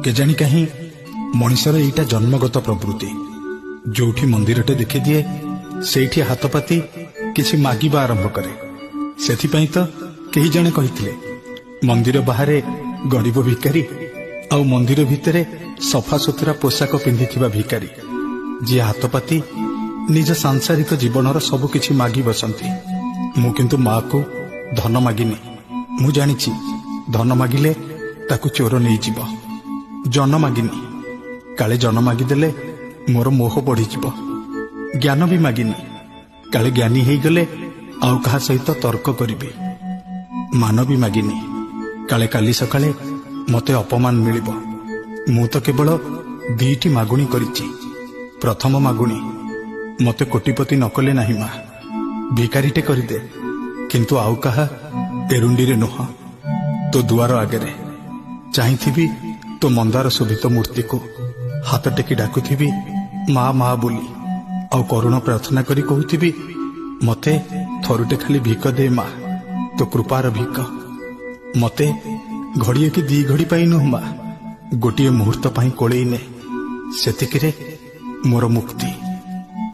କେଜାଣି କାହିଁ ମଣିଷର ଏଇଟା ଜନ୍ମଗତ ପ୍ରବୃତ୍ତି। ଯୋଉଠି ମନ୍ଦିରଟେ ଦେଖିଦିଏ ସେଇଠି ହାତ ପାତି କିଛି ମାଗିବା ଆରମ୍ଭ କରେ। ସେଥିପାଇଁ ତ କେହି ଜଣେ କହିଥିଲେ, ମନ୍ଦିର ବାହାରେ ଗରିବ ଭିକାରୀ ଆଉ ମନ୍ଦିର ଭିତରେ ସଫାସୁତୁରା ପୋଷାକ ପିନ୍ଧିଥିବା ଭିକାରୀ, ଯିଏ ହାତ ପାତି ନିଜ ସାଂସାରିକ ଜୀବନର ସବୁକିଛି ମାଗି ବସନ୍ତି। ମୁଁ କିନ୍ତୁ ମାକୁ ଧନ ମାଗିନି। ମୁଁ ଜାଣିଛି ଧନ ମାଗିଲେ ତାକୁ ଚୋର ନେଇଯିବ। ଜନ ମାଗିନି, କାଳେ ଜନ ମାଗିଦେଲେ ମୋର ମୋହ ବଢିଯିବ। ଜ୍ଞାନ ବି ମାଗିନି, କାଳେ ଜ୍ଞାନୀ ହେଇଗଲେ ଆଉ କାହା ସହିତ ତର୍କ କରିବି। ମାନ ବି ମାଗିନି, କାଳେ କାଲି ସକାଳେ ମତେ ଅପମାନ ମିଳିବ। ମୁଁ ତ କେବଳ 2ଟି ମାଗୁଣି କରିଛି। ପ୍ରଥମ ମାଗୁଣି, ମତେ କୋଟିପତି ନ କଲେ ନାହିଁ ମା, ଭିକାରୀଟେ କରିଦେ, କିନ୍ତୁ ଆଉ କାହା ଏରୁଣ୍ଡିରେ ନୁହଁ, ତୋ ଦୁଆର ଆଗରେ। ଚାହିଁଥିବି ତୋ ମନ୍ଦାର ଶୋଭିତ ମୂର୍ତ୍ତିକୁ, ହାତ ଟେକି ଡାକୁଥିବି ମା ମା ବୋଲି, ଆଉ କରୁଣ ପ୍ରାର୍ଥନା କରି କହୁଥିବି, ମତେ ଥରୁଟେ ଖାଲି ଭିକ ଦେ ମା, ତୋ କୃପାର ଭିକ। ମତେ ଘଡ଼ିଏ କି 2 ଘଡ଼ି ପାଇଁ ନୁହଁ ମା, ଗୋଟିଏ ମୁହୂର୍ତ୍ତ ପାଇଁ କୋଳେଇ ନେ, ସେତିକିରେ ମୋର ମୁକ୍ତି।